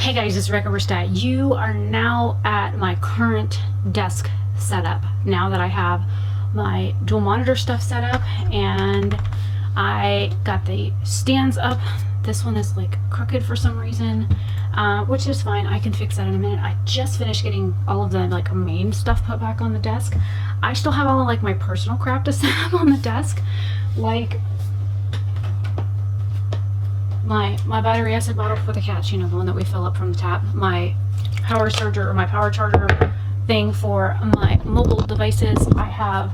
Hey guys, it's Oberstadt. You are now at my current desk setup. Now that I have my dual monitor stuff set up and I got the stands up. This one is like crooked for some reason, which is fine. I can fix that in a minute. I just finished getting all of the like main stuff put back on the desk. I still have all of like my personal crap to set up on the desk, like my battery acid bottle for the cats, you know, the one that we fill up from the tap, my power charger or my power charger thing for my mobile devices. I have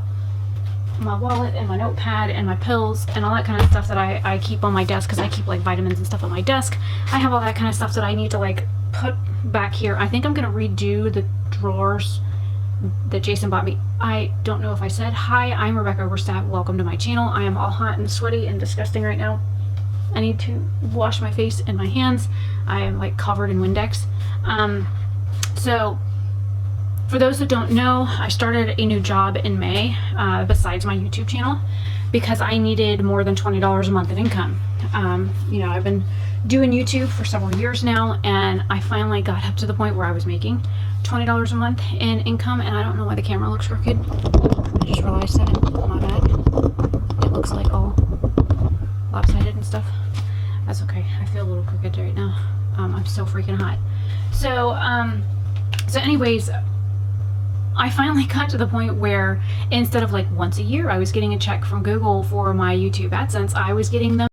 my wallet and my notepad and my pills and all that kind of stuff that I keep on my desk because I keep like vitamins and stuff on my desk. I have all that kind of stuff that I need to like put back here. I think I'm gonna redo the drawers that Jason bought me. I don't know if I said hi. I'm Rebecca Oberstadt. Welcome to my channel. I am all hot and sweaty and disgusting right now. I need to wash my face and my hands. I am like covered in Windex. So for those that don't know, I started a new job in May besides my YouTube channel because I needed more than $20 a month in income. You know, I've been doing YouTube for several years now, and I finally got up to the point where I was making $20 a month in income, and I don't know why the camera looks crooked. I just realized that. My bad. It looks like all lopsided and stuff. That's okay. I feel a little crooked right now. I'm so freaking hot. So anyways, I finally got to the point where instead of like once a year I was getting a check from Google for my YouTube AdSense, I was getting them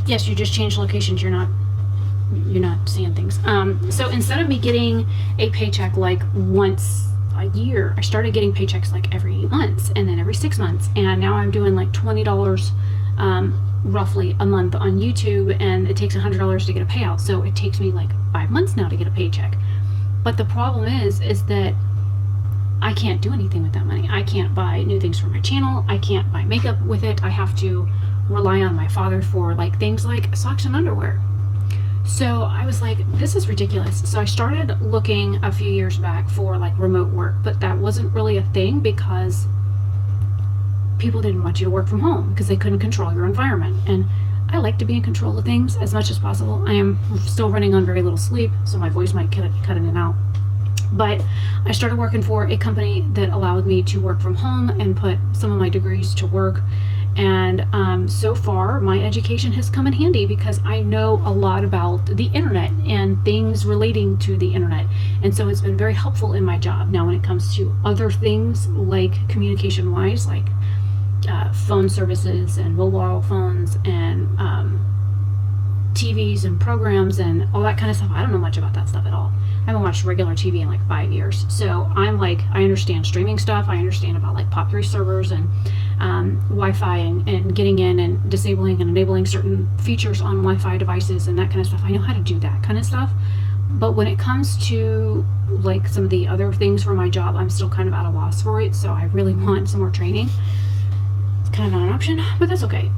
yes, you just changed locations. You're not seeing things. So instead of me getting a paycheck like once a year, I started getting paychecks like every 8 months and then every 6 months, and now I'm doing like $20 roughly a month on YouTube, and it takes $100 to get a payout. So it takes me like 5 months now to get a paycheck. But the problem is that I can't do anything with that money. I can't buy new things for my channel. I can't buy makeup with it. I have to rely on my father for like things like socks and underwear. So I was like, this is ridiculous. So I started looking a few years back for like remote work, but that wasn't really a thing because people didn't want you to work from home because they couldn't control your environment. And I like to be in control of things as much as possible. I am still running on very little sleep, so my voice might cut in and out. But I started working for a company that allowed me to work from home and put some of my degrees to work. And so far, my education has come in handy because I know a lot about the internet and things relating to the internet. And so it's been very helpful in my job. Now, when it comes to other things like communication-wise, like phone services and mobile phones and TVs and programs and all that kind of stuff. I don't know much about that stuff at all. I haven't watched regular TV in like 5 years. So I'm like, I understand streaming stuff. I understand about like POP3 servers and Wi-Fi and getting in and disabling and enabling certain features on Wi-Fi devices and that kind of stuff. I know how to do that kind of stuff. But when it comes to like some of the other things for my job, I'm still kind of at a loss for it. So I really want some more training. It's kind of not an option, but that's okay.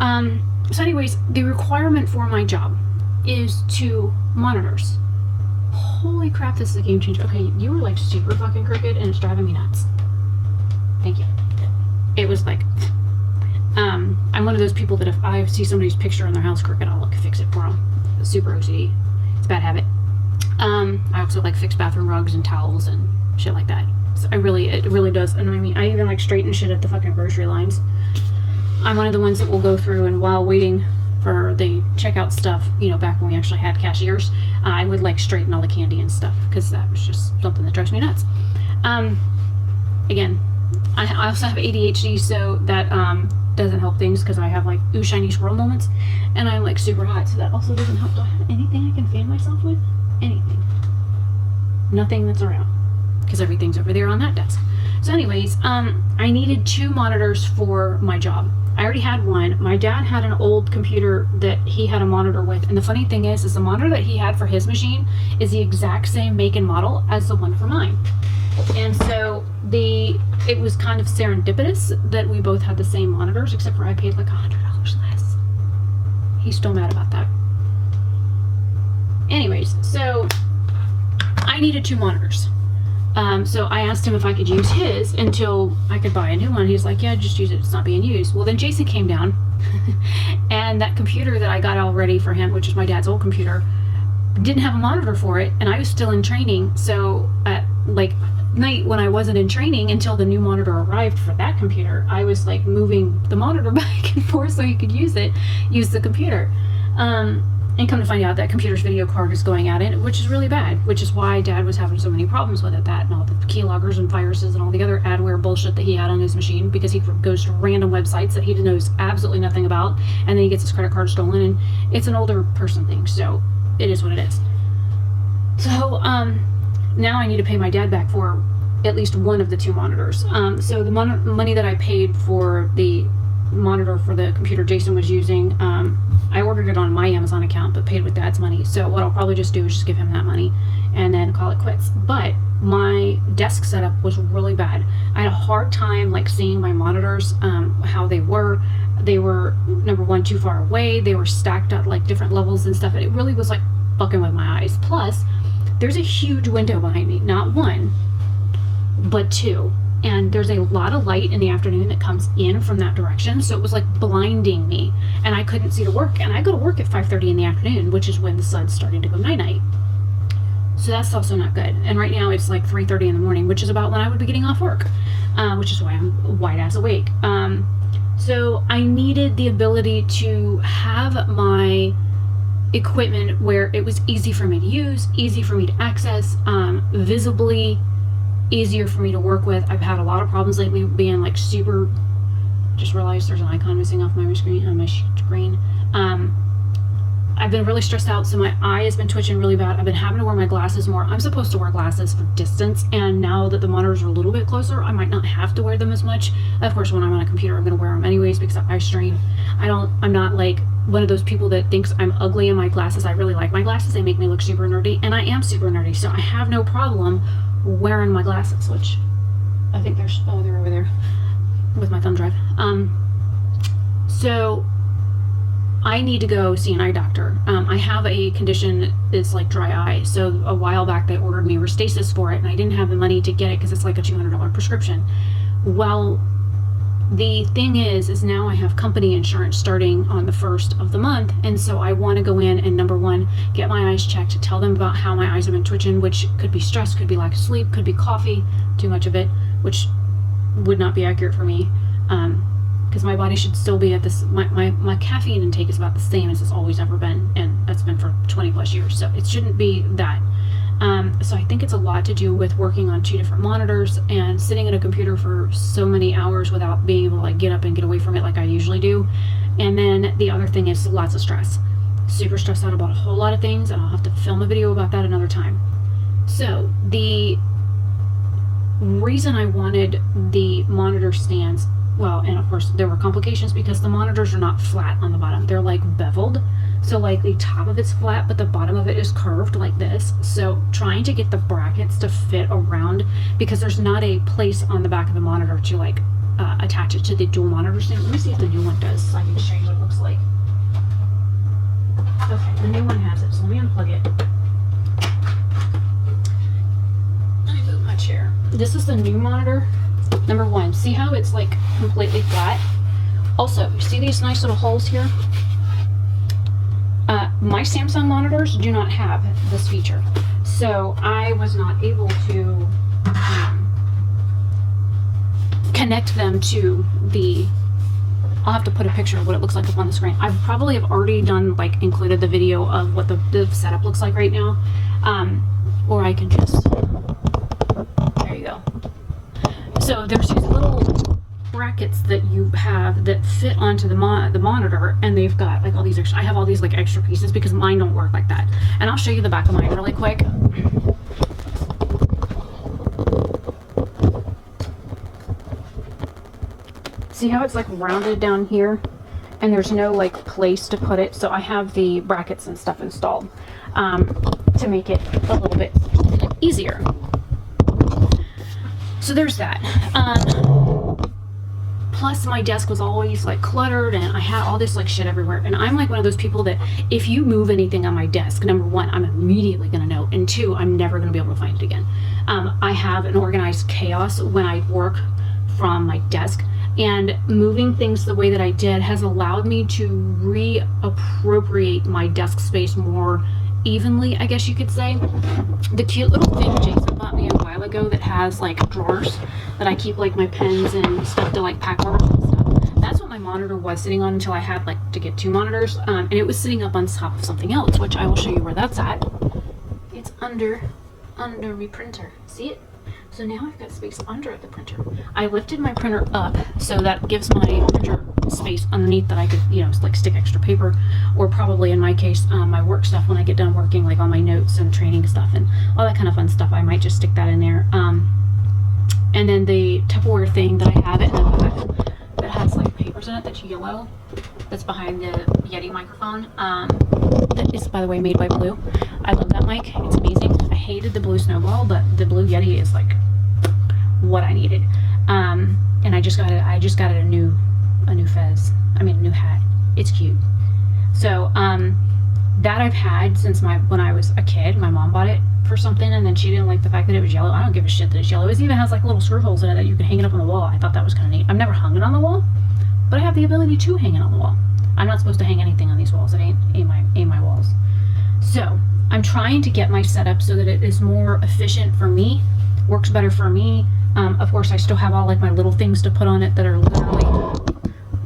So anyways, the requirement for my job is 2 monitors. Holy crap, this is a game changer. Okay, you were like super fucking crooked and it's driving me nuts. Thank you. It was like, I'm one of those people that if I see somebody's picture in their house crooked, I'll like fix it for them. It's super OCD. It's a bad habit. I also like fix bathroom rugs and towels and shit like that. So it really does annoy me. I even like straighten shit at the fucking grocery lines. I'm one of the ones that will go through and while waiting for the checkout stuff, you know, back when we actually had cashiers, I would like straighten all the candy and stuff because that was just something that drives me nuts. Again, I also have ADHD, so that doesn't help things because I have like ooh shiny squirrel moments and I'm like super hot, so that also doesn't help. Do I have anything I can fan myself with? Anything? Nothing that's around because everything's over there on that desk. So anyways, I needed 2 monitors for my job. I already had one. My dad had an old computer that he had a monitor with, and the funny thing is the monitor that he had for his machine is the exact same make and model as the one for mine. And so it was kind of serendipitous that we both had the same monitors, except for I paid like $100 less. He's still mad about that. Anyways, so I needed 2 monitors. So I asked him if I could use his until I could buy a new one. He's like, yeah, just use it. It's not being used. Well, then Jason came down and that computer that I got all ready for him, which is my dad's old computer, didn't have a monitor for it. And I was still in training. So at like night when I wasn't in training until the new monitor arrived for that computer, I was like moving the monitor back and forth so he could use the computer. And come to find out that computer's video card is going out in it, which is really bad, which is why Dad was having so many problems with it, that and all the keyloggers and viruses and all the other adware bullshit that he had on his machine, because he goes to random websites that he knows absolutely nothing about, and then he gets his credit card stolen, and it's an older person thing, so it is what it is. So now I need to pay my dad back for at least one of the 2 monitors. So the money that I paid for the monitor for the computer Jason was using, I ordered it on my Amazon account but paid with Dad's money, so what I'll probably just do is just give him that money and then call it quits. But my desk setup was really bad. I had a hard time like seeing my monitors, how they were number one, too far away. They were stacked at like different levels and stuff, and it really was like fucking with my eyes. Plus there's a huge window behind me, not 1 but 2, and there's a lot of light in the afternoon that comes in from that direction, so it was like blinding me and I couldn't see to work, and I go to work at 5:30 in the afternoon, which is when the sun's starting to go night-night, so that's also not good. And right now it's like 3:30 in the morning, which is about when I would be getting off work, which is why I'm wide ass awake. So I needed the ability to have my equipment where it was easy for me to use, easy for me to access, visibly easier for me to work with. I've had a lot of problems lately being like super, just realized there's an icon missing off my screen. I've been really stressed out, so my eye has been twitching really bad. I've been having to wear my glasses more. I'm supposed to wear glasses for distance, and now that the monitors are a little bit closer, I might not have to wear them as much. Of course, when I'm on a computer, I'm going to wear them anyways because I strain. I'm not like one of those people that thinks I'm ugly in my glasses. I really like my glasses. They make me look super nerdy, and I am super nerdy, so I have no problem wearing my glasses, which I think they're over there with my thumb drive. So I need to go see an eye doctor. I have a condition that's like dry eye, so a while back they ordered me Restasis for it, and I didn't have the money to get it because it's like a $200 prescription. Well, the thing is now I have company insurance starting on the 1st of the month, and so I want to go in and number one, get my eyes checked, tell them about how my eyes have been twitching, which could be stress, could be lack of sleep, could be coffee, too much of it, which would not be accurate for me, because my body should still be at this, my caffeine intake is about the same as it's always ever been, and that's been for 20 plus years, so it shouldn't be that. So I think it's a lot to do with working on 2 different monitors and sitting at a computer for so many hours without being able to like get up and get away from it like I usually do. And then the other thing is lots of stress. super stressed out about a whole lot of things, and I'll have to film a video about that another time. So the reason I wanted the monitor stands, well, and of course there were complications because the monitors are not flat on the bottom. They're like beveled. So like the top of it's flat, but the bottom of it is curved like this. So trying to get the brackets to fit around, because there's not a place on the back of the monitor to like attach it to the dual monitor stand. Let me see if the new one does, so I can show you what it looks like. Okay, the new one has it, so let me unplug it. Let me move my chair. This is the new monitor, number one. See how it's like completely flat? Also, you see these nice little holes here? My Samsung monitors do not have this feature, so I was not able to connect them to the, I'll have to put a picture of what it looks like up on the screen. I probably have already done, like, included the video of what the setup looks like right now, or I can just, there you go. So there's these little brackets that you have that fit onto the monitor, and they've got like all these extra, I have all these like extra pieces because mine don't work like that. And I'll show you the back of mine really quick. See how it's like rounded down here, and there's no like place to put it, so I have the brackets and stuff installed to make it a little bit easier. So there's that. Plus my desk was always like cluttered, and I had all this like shit everywhere, and I'm like one of those people that if you move anything on my desk, number one, I'm immediately gonna know, and two, I'm never gonna be able to find it again. I have an organized chaos when I work from my desk, and moving things the way that I did has allowed me to reappropriate my desk space more evenly, I guess you could say. The cute little thing Jason bought me a while ago that has like drawers that I keep like my pens and stuff to like pack orders and stuff. That's what my monitor was sitting on until I had like to get two monitors, and it was sitting up on top of something else, which I will show you where that's at. It's under my printer. See it? So now I've got space under the printer. I lifted my printer up so that gives my printer space underneath that I could, you know, like stick extra paper, or probably in my case, my work stuff when I get done working, like all my notes and training stuff and all that kind of fun stuff. I might just stick that in there. And then the Tupperware thing that I have in the back that has like papers in it that's yellow, that's behind the Yeti microphone. That is, by the way, made by Blue. I love that mic. It's amazing. I hated the Blue Snowball, but the Blue Yeti is like what I needed. And I just got it. I just got it a new fez. I mean, a new hat. It's cute. So that I've had since when I was a kid. My mom bought it for something, and then she didn't like the fact that it was yellow. I don't give a shit that it's yellow. It even has like little screw holes in it that you can hang it up on the wall. I thought that was kind of neat. I've never hung it on the wall, but I have the ability to hang it on the wall. I'm not supposed to hang anything on these walls. It ain't my walls. So I'm trying to get my setup so that it is more efficient for me, works better for me. Of course, I still have all like my little things to put on it that are literally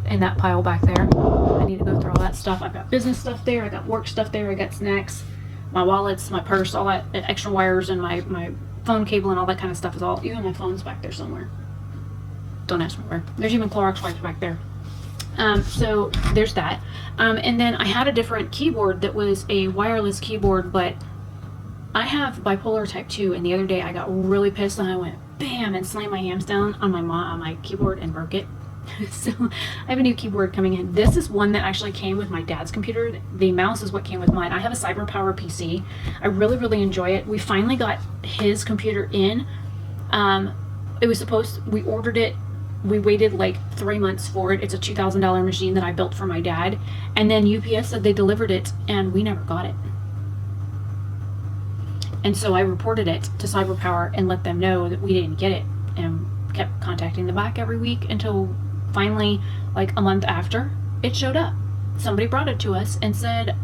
in that pile back there. I need to go through all that stuff. I've got business stuff there. I got work stuff there. I got snacks, my wallets, my purse, all that extra wires, and my phone cable and all that kind of stuff is all. Even my phone's back there somewhere. Don't ask me where. There's even Clorox wipes back there. So there's that. And then I had a different keyboard that was a wireless keyboard, but I have bipolar type 2, and the other day I got really pissed and I went bam and slammed my hands down on my keyboard and broke it. So I have a new keyboard coming in. This is one that actually came with my dad's computer. The mouse is what came with mine. I have a CyberPower PC. I really enjoy it. We finally got his computer in. We ordered it. We waited like 3 months for it. It's a $2,000 machine that I built for my dad. And then UPS said they delivered it, and we never got it. And so I reported it to CyberPower and let them know that we didn't get it, and kept contacting them back every week until finally, like a month after, it showed up. Somebody brought it to us and said,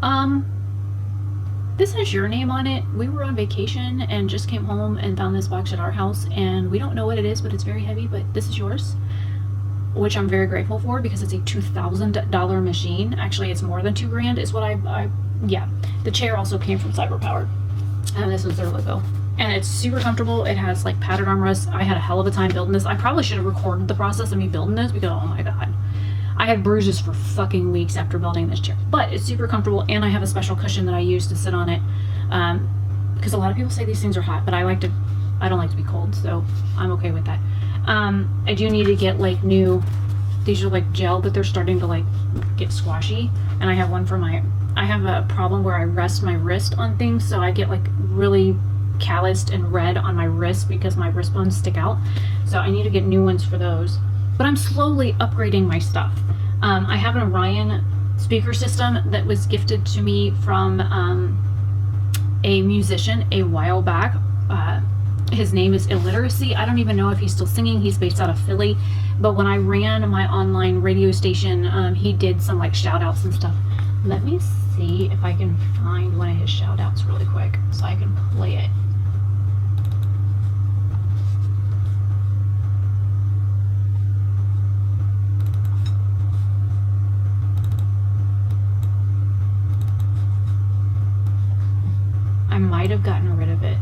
this has your name on it. We were on vacation and just came home and found this box at our house, and we don't know what it is, but it's very heavy, but this is yours. Which I'm very grateful for, because it's a $2,000 machine. Actually, it's more than $2,000 is what yeah. The chair also came from CyberPower. And this was their logo. And it's super comfortable. It has like padded armrests. I had a hell of a time building this. I probably should have recorded the process of me building this, because oh my god. I had bruises for fucking weeks after building this chair, but it's super comfortable, and I have a special cushion that I use to sit on it, because a lot of people say these things are hot, but I don't like to be cold, so I'm okay with that. I do need to get like these are like gel, but they're starting to like get squashy, and I have one for I have a problem where I rest my wrist on things, so I get like really calloused and red on my wrist because my wrist bones stick out, so I need to get new ones for those. But I'm slowly upgrading my stuff. I have an Orion speaker system that was gifted to me from a musician a while back. His name is Illiteracy. I don't even know if he's still singing. He's based out of Philly, but when I ran my online radio station, he did some like shout outs and stuff. Let me see if I can find one of his shout outs really quick so I can play it. I might have gotten rid of it.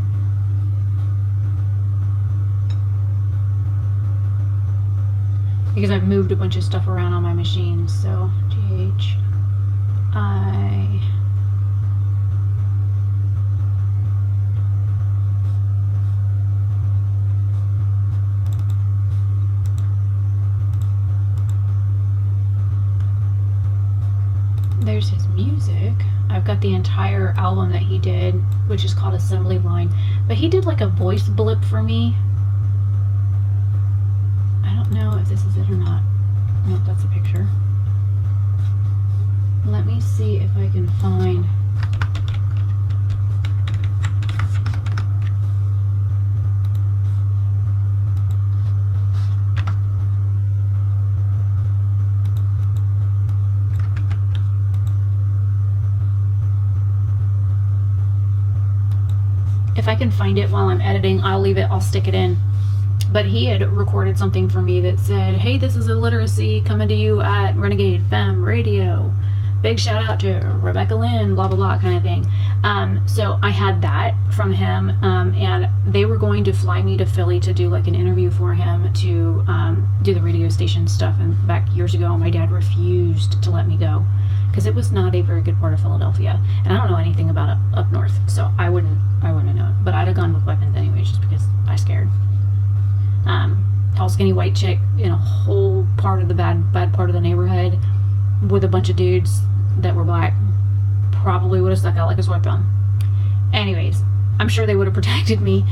Because I've moved a bunch of stuff around on my machine, so GHI. There's his music. I've got the entire album that he did, which is called Assembly Line. But he did like a voice blip for me. I don't know if this is it or not. Nope, that's a picture. Let me see if I can find. If I can find it while I'm editing, I'll leave it, I'll stick it in. But he had recorded something for me that said, hey, this is Illiteracy coming to you at Renegade Femme Radio. Big shout out to Rebecca Lynn, blah, blah, blah, kind of thing. So I had that from him, and they were going to fly me to Philly to do like an interview for him to do the radio station stuff. And back years ago, my dad refused to let me go because it was not a very good part of Philadelphia. And I don't know anything about it up north, so I wouldn't have known. But I'd have gone with weapons anyways, just because I scared. Tall, skinny, white chick in a whole part of the bad part of the neighborhood with a bunch of dudes that were black. Probably would have stuck out like a sore thumb. Anyways, I'm sure they would have protected me,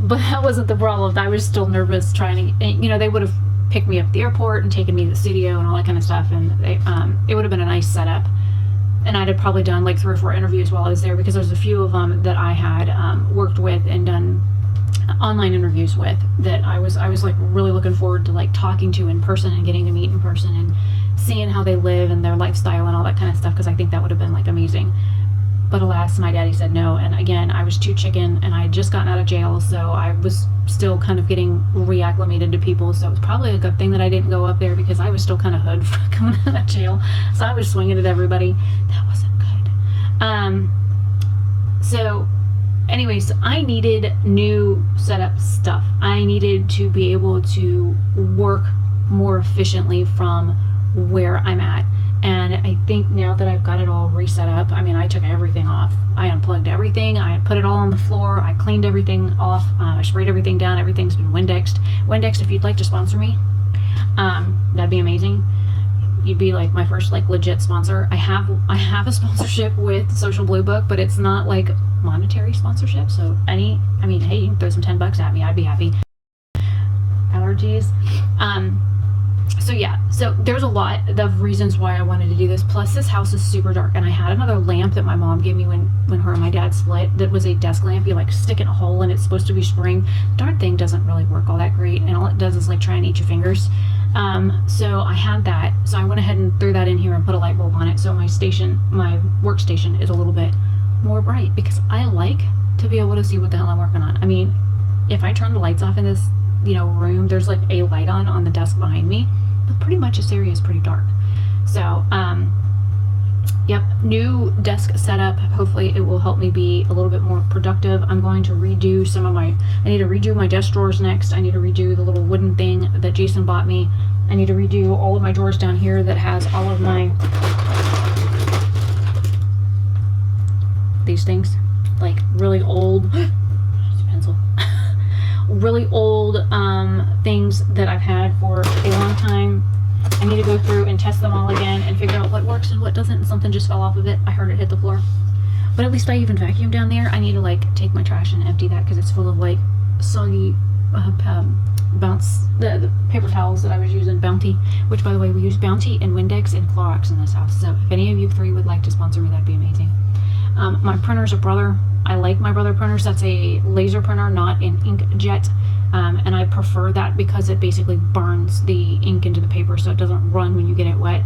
but that wasn't the problem. I was still nervous trying to, they would have picked me up at the airport and taken me to the studio and all that kind of stuff, and it would have been a nice setup. And I'd have probably done like 3 or 4 interviews while I was there, because there's a few of them that I had worked with and done online interviews with that I was like really looking forward to like talking to in person and getting to meet in person and seeing how they live and their lifestyle and all that kind of stuff, because I think that would have been like amazing. But alas, my daddy said no, and again, I was too chicken, and I had just gotten out of jail, so I was still kind of getting reacclimated to people, so it was probably a good thing that I didn't go up there, because I was still kind of hood for coming out of jail, so I was swinging at everybody. That wasn't good. So anyways, I needed new setup stuff. I needed to be able to work more efficiently from where I'm at. And I think now that I've got it all reset up, I mean, I took everything off. I unplugged everything. I put it all on the floor. I cleaned everything off. I sprayed everything down. Everything's been Windexed. Windex, if you'd like to sponsor me, that'd be amazing. You'd be like my first like legit sponsor. I have a sponsorship with Social Blue Book, but it's not like monetary sponsorship. So hey, you can throw some $10 at me. I'd be happy. Allergies. So yeah, so there's a lot of reasons why I wanted to do this. Plus, this house is super dark, and I had another lamp that my mom gave me when her and my dad split. That was a desk lamp. You like stick in a hole, and it's supposed to be spring. Darn thing doesn't really work all that great, and all it does is like try and eat your fingers. So I had that. So I went ahead and threw that in here and put a light bulb on it. So my workstation is a little bit more bright, because I like to be able to see what the hell I'm working on. I mean, if I turn the lights off in this, room, there's like a light on the desk behind me. But pretty much this area is pretty dark. So, Yep, new desk setup. Hopefully it will help me be a little bit more productive. I'm going to redo I need to redo my desk drawers next. I need to redo the little wooden thing that Jason bought me. I need to redo all of my drawers down here that has all of my, these things, like really old, pencil, really old things that I've had for a long time. I need to go through and test them all again and figure out what works and what doesn't. And something just fell off of it. I heard it hit the floor. But at least I even vacuumed down there. I need to like take my trash and empty that because it's full of like soggy the paper towels that I was using, Bounty, which by the way we use Bounty and Windex and Clorox in this house. So if any of you three would like to sponsor me, that'd be amazing. My printer's a Brother. I like my Brother printers. That's a laser printer, not an inkjet. And I prefer that because it basically burns the ink into the paper so it doesn't run when you get it wet.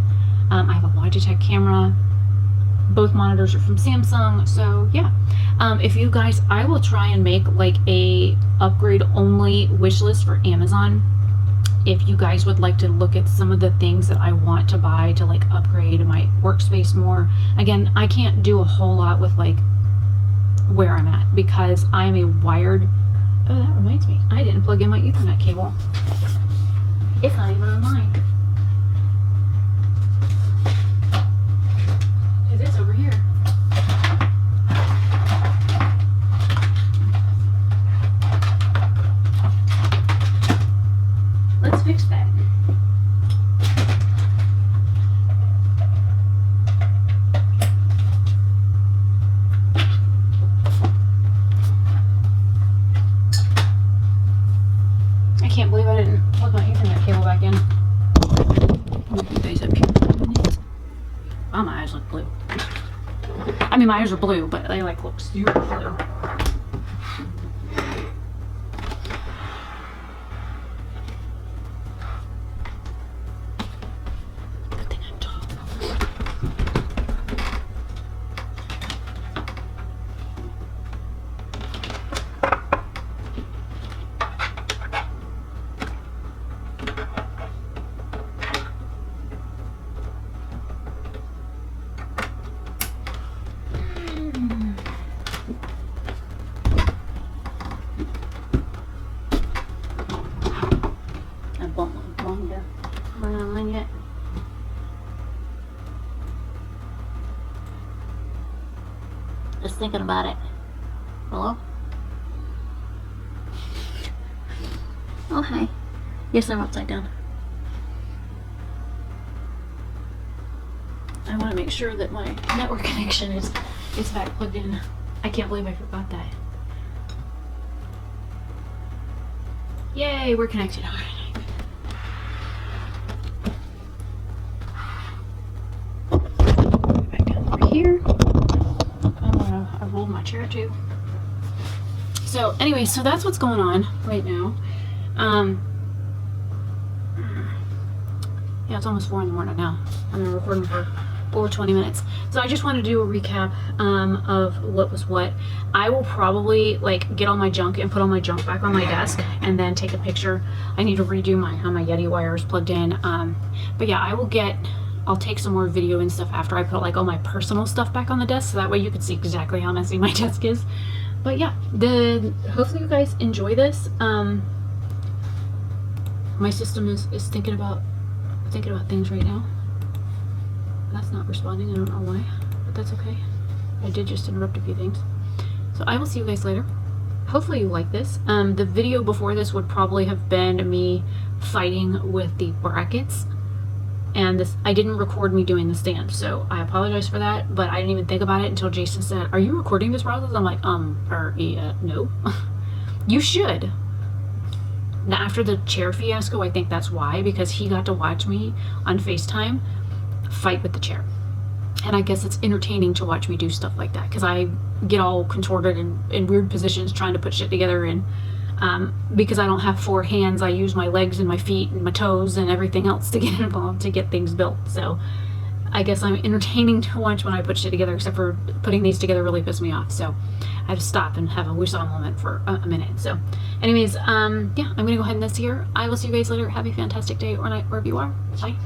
I have a Logitech camera. Both monitors are from Samsung. So yeah, if you guys, I will try and make like a upgrade only wish list for Amazon. If you guys would like to look at some of the things that I want to buy to like upgrade my workspace more. Again, I can't do a whole lot with like where I'm at because I'm a wired. Oh, that reminds me. I didn't plug in my Ethernet cable. It's not even online. Because it's over here. Let's fix that. I can't believe I didn't plug my Ethernet cable back in. Move you guys up here. Oh, my eyes look blue. I mean, my eyes are blue, but they like look super blue. Good thing I'm tall. Just thinking about it. Hello? Oh, hi. Yes, I'm upside down. I want to make sure that my network connection is back plugged in. I can't believe I forgot that. Yay, we're connected. All right. Back down over here. I rolled my chair too. So anyway, so that's what's going on right now. Yeah, it's almost 4 in the morning now. I've been recording for over 20 minutes. So I just want to do a recap of what was what. I will probably like get all my junk and put all my junk back on my desk and then take a picture. I need to redo how my Yeti wire is plugged in. But yeah, I'll take some more video and stuff after I put like all my personal stuff back on the desk, so that way you can see exactly how messy my desk is. But yeah, hopefully you guys enjoy this. My system is thinking about things right now. That's not responding. I don't know why, but that's okay. I did just interrupt a few things. So I will see you guys later. Hopefully you like this. The video before this would probably have been me fighting with the brackets. And I didn't record me doing the stand, so I apologize for that, but I didn't even think about it until Jason said, "Are you recording this process?" I'm like, yeah, no. You should. Now, after the chair fiasco, I think that's why, because he got to watch me on FaceTime fight with the chair. And I guess it's entertaining to watch me do stuff like that, because I get all contorted in weird positions trying to put shit together, and because I don't have 4 hands, I use my legs and my feet and my toes and everything else to get involved to get things built. So I guess I'm entertaining to watch when I put shit together, except for putting these together really pissed me off. So I had to stop and have a whistle moment for a minute. So anyways, yeah, I'm gonna go ahead and end this here. I will see you guys later. Have a fantastic day or night wherever you are. Bye.